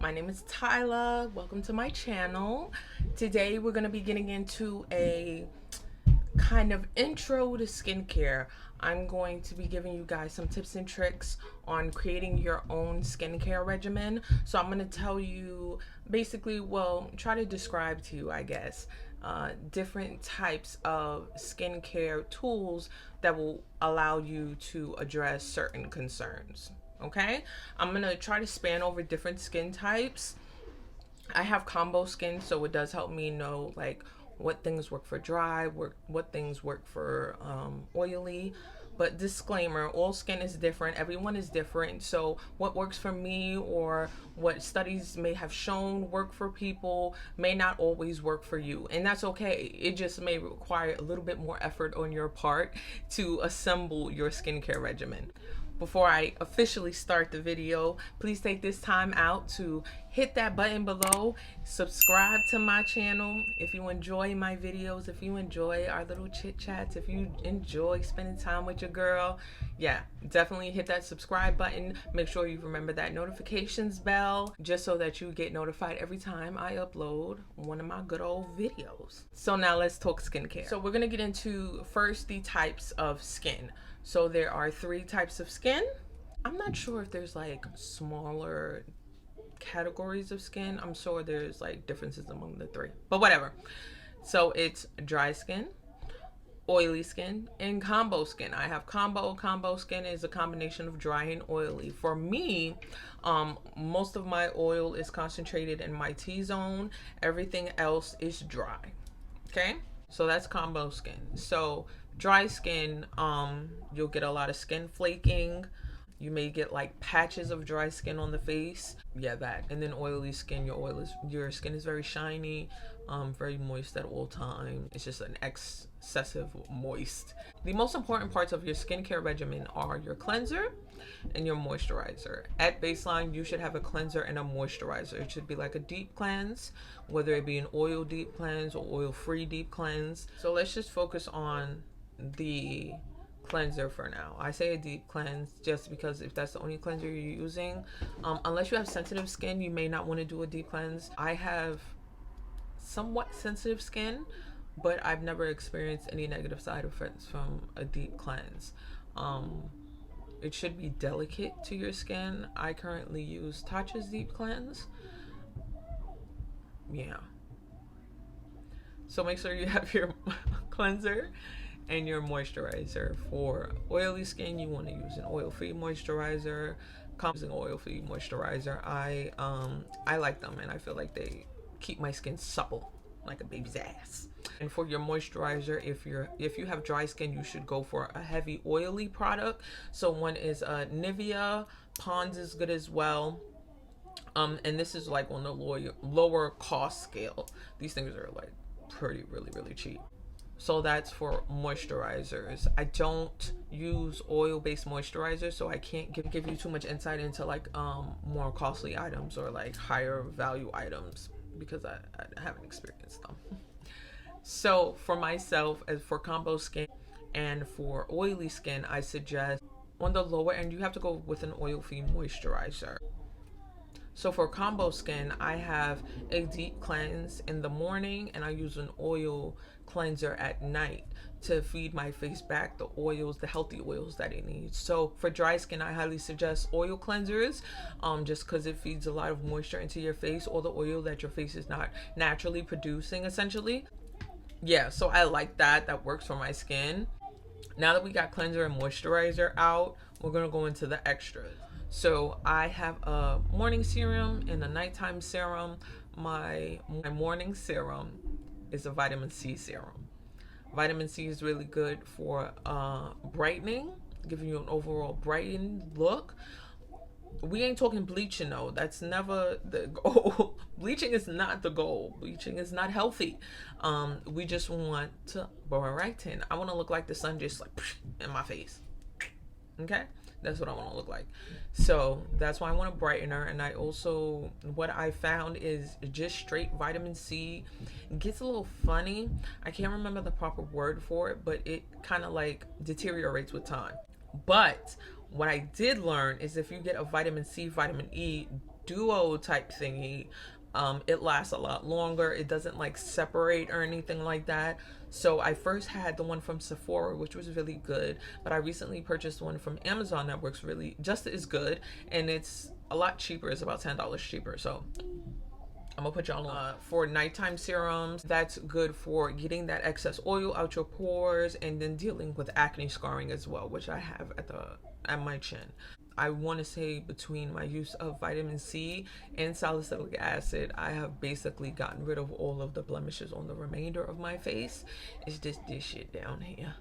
My name is Tylah. Welcome to my channel. Today we're going to be getting into a kind of intro to skincare. I'm going to be giving you guys some tips and tricks on creating your own skincare regimen. So I'm going to tell you basically, well, try to describe to you, I guess, different types of skincare tools that will allow you to address certain concerns. Okay, I'm gonna try to span over different skin types. I have combo skin, so it does help me know like what things work for dry, what things work for oily. But disclaimer, all skin is different, everyone is different, so what works for me or what studies may have shown work for people may not always work for you, and that's okay. It just may require a little bit more effort on your part to assemble your skincare regimen. Before I officially start the video, please take this time out to hit that button below, subscribe to my channel if you enjoy my videos, if you enjoy our little chit chats, if you enjoy spending time with your girl. Yeah, definitely hit that subscribe button. Make sure you remember that notifications bell just so that you get notified every time I upload one of my good old videos. So now let's talk skincare. So we're gonna get into first the types of skin. So there are 3 types of skin. I'm not sure if there's like smaller categories of skin. I'm sure there's like differences among the 3, but whatever. So it's dry skin, oily skin, and combo skin. I have combo. Combo skin is a combination of dry and oily. For me, most of my oil is concentrated in my T-zone. Everything else is dry. Okay, so that's combo skin. So dry skin, you'll get a lot of skin flaking. You may get like patches of dry skin on the face. Yeah, that. And then oily skin, your skin is very shiny, very moist at all time. It's just an excessive moist. The most important parts of your skincare regimen are your cleanser and your moisturizer. At baseline, you should have a cleanser and a moisturizer. It should be like a deep cleanse, whether it be an oil deep cleanse or oil-free deep cleanse. So let's just focus on the cleanser for now. I say a deep cleanse just because if that's the only cleanser you're using, unless you have sensitive skin, you may not want to do a deep cleanse. I have somewhat sensitive skin, but I've never experienced any negative side effects from a deep cleanse. It should be delicate to your skin. I currently use Tatcha's deep cleanse. Yeah. So make sure you have your cleanser and your moisturizer. For oily skin, you want to use an oil-free moisturizer. Using oil-free moisturizer, I like them, and I feel like they keep my skin supple like a baby's ass. And for your moisturizer, if you have dry skin, you should go for a heavy oily product. So one is Nivea. Pond's is good as well. And this is like on the lower cost scale. These things are like really cheap. So that's for moisturizers. I don't use oil-based moisturizers, so I can't give you too much insight into like more costly items or like higher value items because I haven't experienced them. So for myself, as for combo skin and for oily skin, I suggest on the lower end, you have to go with an oil-free moisturizer. So for combo skin, I have a deep cleanse in the morning and I use an oil cleanser at night to feed my face back the oils, the healthy oils that it needs. So for dry skin, I highly suggest oil cleansers, just because it feeds a lot of moisture into your face, or the oil that your face is not naturally producing, essentially. Yeah, so I like that. That works for my skin. Now that we got cleanser and moisturizer out, we're gonna go into the extras. So I have a morning serum and a nighttime serum. My morning serum is a vitamin C serum. Vitamin C is really good for brightening, giving you an overall brightened look. We ain't talking bleaching though. That's never the goal. Bleaching is not the goal. Bleaching is not healthy. We just want to brighten. I want to look like the sun just like in my face. Okay? That's what I want to look like. So that's why I want a brightener. And I also, what I found is just straight vitamin C gets a little funny. I can't remember the proper word for it, but it kind of like deteriorates with time. But what I did learn is if you get a vitamin C, vitamin E duo type thingy. It lasts a lot longer. It doesn't like separate or anything like that. So I first had the one from Sephora, which was really good, but I recently purchased one from Amazon that works really just as good, and it's a lot cheaper. It's about $10 cheaper. So I'm gonna put y'all on. For nighttime serums, that's good for getting that excess oil out your pores and then dealing with acne scarring as well, which I have at my chin. I want to say between my use of vitamin C and salicylic acid, I have basically gotten rid of all of the blemishes on the remainder of my face. It's just this shit down here.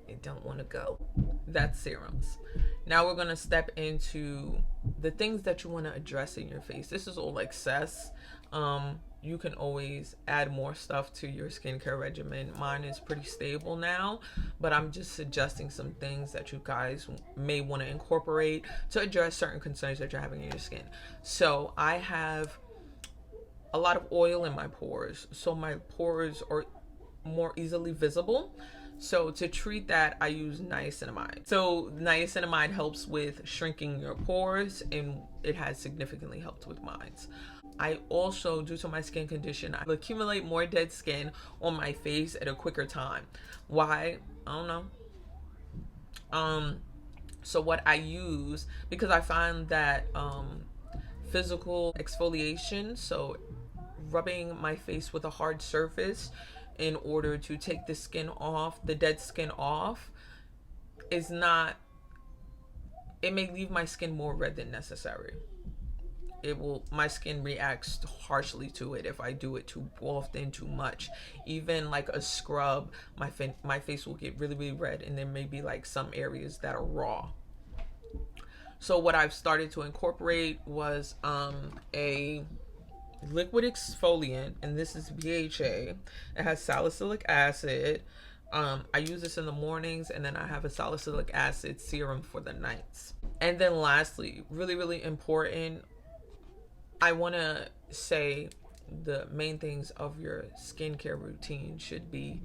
It don't want to go. That's serums. Now we're going to step into the things that you want to address in your face. This is all excess. You can always add more stuff to your skincare regimen. Mine is pretty stable now, but I'm just suggesting some things that you guys may want to incorporate to address certain concerns that you're having in your skin. So I have a lot of oil in my pores, so my pores are more easily visible. So to treat that, I use niacinamide. So niacinamide helps with shrinking your pores, and it has significantly helped with mine. I also, due to my skin condition, I accumulate more dead skin on my face at a quicker time. Why? I don't know. So what I use, because I find that physical exfoliation, so rubbing my face with a hard surface in order to take the skin off, the dead skin off, is not, it may leave my skin more red than necessary. My skin reacts harshly to it if I do it too often, too much. Even like a scrub, my face will get really, really red, and there may be like some areas that are raw. So what I've started to incorporate was a liquid exfoliant, and this is BHA. It has salicylic acid. I use this in the mornings, and then I have a salicylic acid serum for the nights. And then lastly, really, really important, I want to say the main things of your skincare routine should be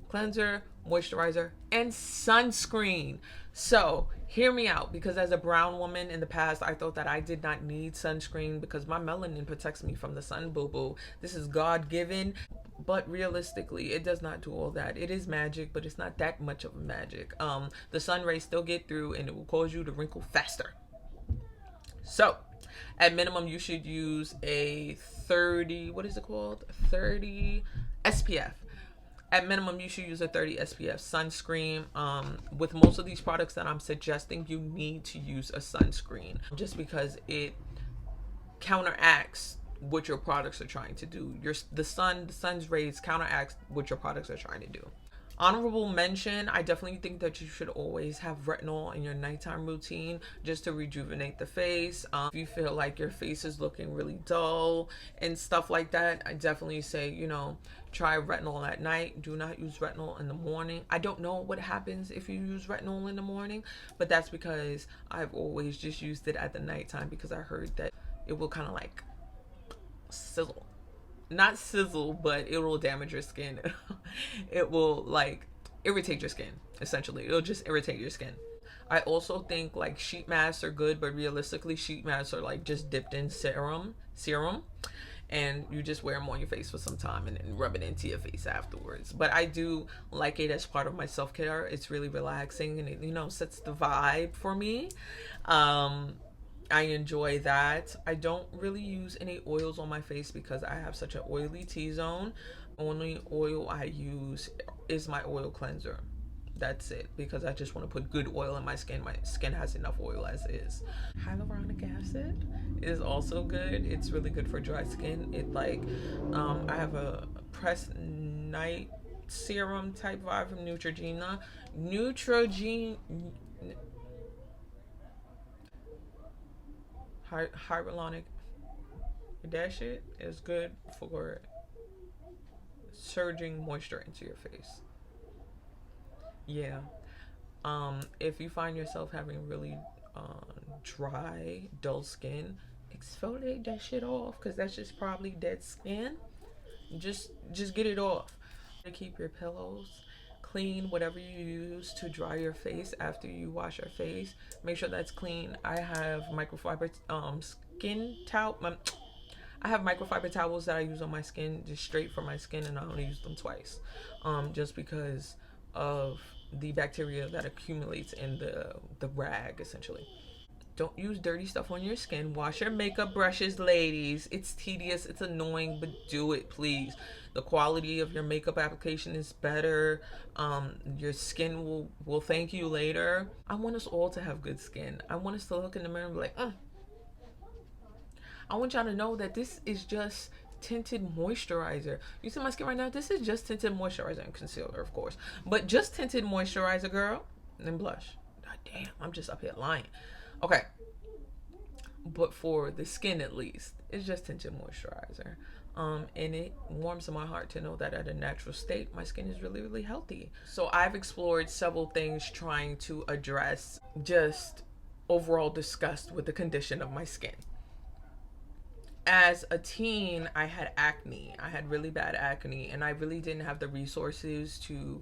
cleanser, moisturizer, and sunscreen. So hear me out, because as a brown woman in the past, I thought that I did not need sunscreen because my melanin protects me from the sun, boo-boo. This is God-given, but realistically, it does not do all that. It is magic, but it's not that much of a magic. The sun rays still get through, and it will cause you to wrinkle faster. So at minimum, you should use a 30, what is it called? 30 SPF. At minimum, you should use a 30 SPF sunscreen. With most of these products that I'm suggesting, you need to use a sunscreen just because it counteracts what your products are trying to do. The sun's rays counteracts what your products are trying to do. Honorable mention, I definitely think that you should always have retinol in your nighttime routine just to rejuvenate the face. If you feel like your face is looking really dull and stuff like that, I definitely say, try retinol at night. Do not use retinol in the morning. I don't know what happens if you use retinol in the morning, but that's because I've always just used it at the nighttime because I heard that it will kind of like sizzle. Not sizzle, but it will damage your skin. It will like irritate your skin, essentially. It'll just irritate your skin. I also think like sheet masks are good, but realistically sheet masks are like just dipped in serum, and you just wear them on your face for some time and then rub it into your face afterwards. But I do like it as part of my self-care. It's really relaxing, and it sets the vibe for me. I enjoy that. I don't really use any oils on my face because I have such an oily T-zone. Only oil I use is my oil cleanser. That's it, because I just want to put good oil in my skin. My skin has enough oil as is. Hyaluronic acid is also good. It's really good for dry skin. I have a pressed night serum type vibe from Neutrogena. Hyaluronic, that shit is good for surging moisture into your face. Yeah. If you find yourself having really dry, dull skin, exfoliate that shit off, because that's just probably dead skin. Just get it off. Keep your pillows clean, whatever you use to dry your face after you wash your face. Make sure that's clean. I have microfiber skin towel. I have microfiber towels that I use on my skin, just straight for my skin, and I only use them twice, just because of the bacteria that accumulates in the rag, essentially. Don't use dirty stuff on your skin. Wash your makeup brushes, ladies. It's tedious, it's annoying, but do it, please. The quality of your makeup application is better. Your skin will thank you later. I want us all to have good skin. I want us to look in the mirror and be like, I want y'all to know that this is just tinted moisturizer. You see my skin right now? This is just tinted moisturizer and concealer, of course. But just tinted moisturizer, girl. And then blush. God damn, I'm just up here lying. Okay. But for the skin, at least, it's just tinted moisturizer. And it warms my heart to know that at a natural state, my skin is really, really healthy. So I've explored several things trying to address just overall disgust with the condition of my skin. As a teen, I had acne. I had really bad acne, and I really didn't have the resources to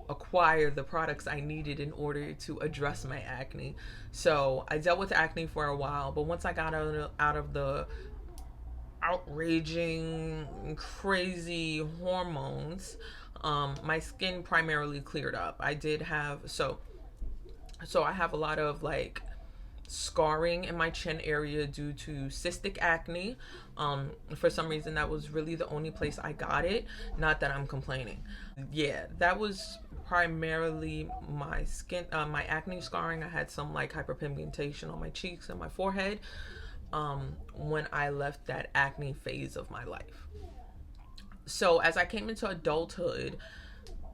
acquire the products I needed in order to address my acne. So I dealt with acne for a while, but once I got out of the outraging, crazy hormones, my skin primarily cleared up. I did have, so I have a lot of like scarring in my chin area due to cystic acne. For some reason that was really the only place I got it. Not that I'm complaining. Yeah, that was primarily my skin, my acne scarring. I had some like hyperpigmentation on my cheeks and my forehead when I left that acne phase of my life. So as I came into adulthood,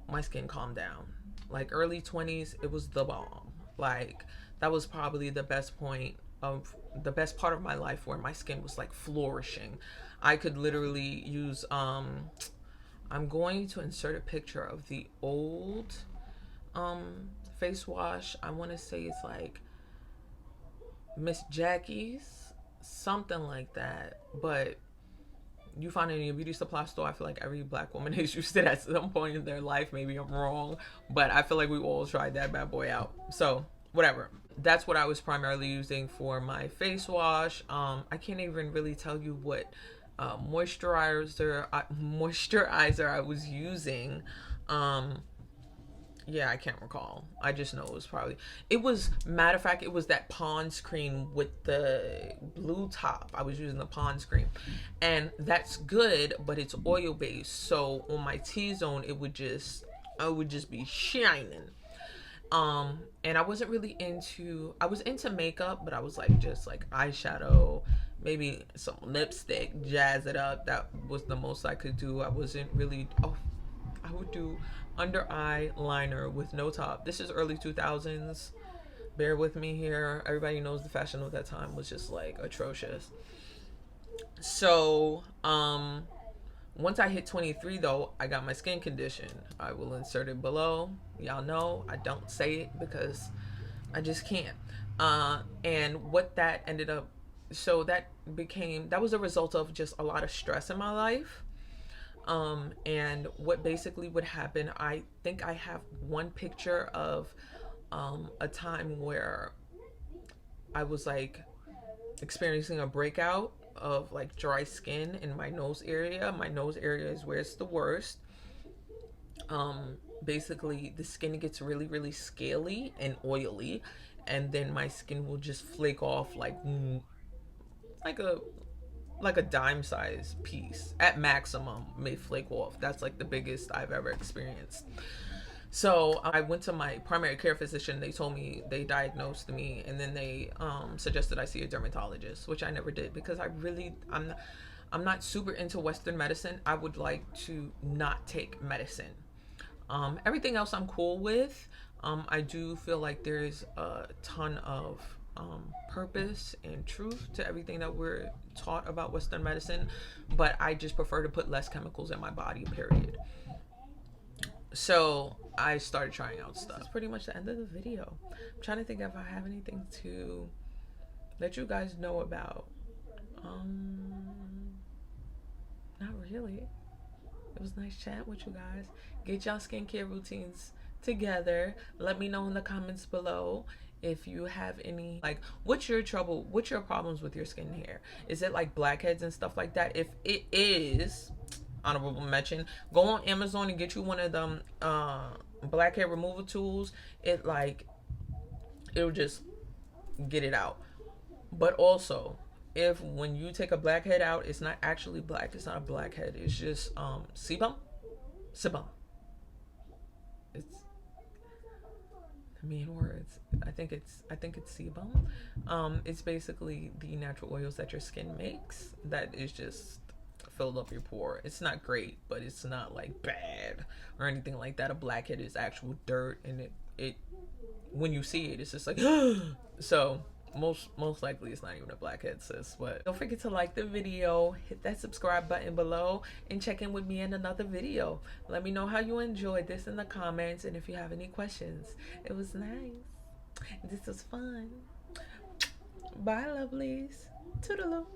my skin calmed down. Like early 20s, it was the bomb. Like that was probably the best part of my life where my skin was like flourishing. I could literally use I'm going to insert a picture of the old face wash. I want to say it's like Miss Jackie's, something like that, but you find it in your beauty supply store. I feel like every black woman has used it at some point in their life. Maybe I'm wrong, but I feel like we all tried that bad boy out. So whatever. That's what I was primarily using for my face wash. I can't even really tell you what moisturizer I was using. Yeah, I can't recall. I just know it was matter of fact, it was that Pond's cream with the blue top. I was using the Pond's cream, and that's good, but it's oil based, so on my T-zone I would just be shining. And I wasn't really I was into makeup, but I was like just like eyeshadow, maybe some lipstick, jazz it up. That was the most I could do. I wasn't really, I would do under eye liner with no top. This is early 2000s. Bear with me here. Everybody knows the fashion of that time was just like atrocious. So, once I hit 23 though, I got my skin condition. I will insert it below. Y'all know I don't say it because I just can't. And what that ended up, so that was a result of just a lot of stress in my life. And what basically would happen, I think I have one picture of a time where I was like experiencing a breakout of like dry skin in my nose area. My nose area is where it's the worst. Basically the skin gets really, really scaly and oily, and then my skin will just flake off like a dime size piece at maximum, may flake off. That's like the biggest I've ever experienced. So I went to my primary care physician. They told me, they diagnosed me, and then they suggested I see a dermatologist, which I never did because I'm not super into Western medicine. I would like to not take medicine. Everything else I'm cool with. I do feel like there's a ton of purpose and truth to everything that we're taught about Western medicine, but I just prefer to put less chemicals in my body, period. So I started trying out stuff. That's pretty much the end of the video. I'm trying to think if I have anything to let you guys know about. Not really. It was nice chatting with you guys. Get y'all skincare routines together. Let me know in the comments below if you have any, like, what's your problems with your skin and hair? Is it like blackheads and stuff like that? If it is, honorable mention, go on Amazon and get you one of them blackhead removal tools. It'll just get it out. But also, if when you take a blackhead out, it's not actually black, it's not a blackhead, it's just sebum. It's the main words. I think it's sebum. It's basically the natural oils that your skin makes that is just filled up your pore. It's not great, but it's not like bad or anything like that. A blackhead is actual dirt, and it when you see it, it's just like so most likely it's not even a blackhead, sis. But don't forget to like the video, hit that subscribe button below, and check in with me in another video. Let me know how you enjoyed this in the comments, and if you have any questions. It was nice. This was fun. Bye, lovelies. Toodaloo.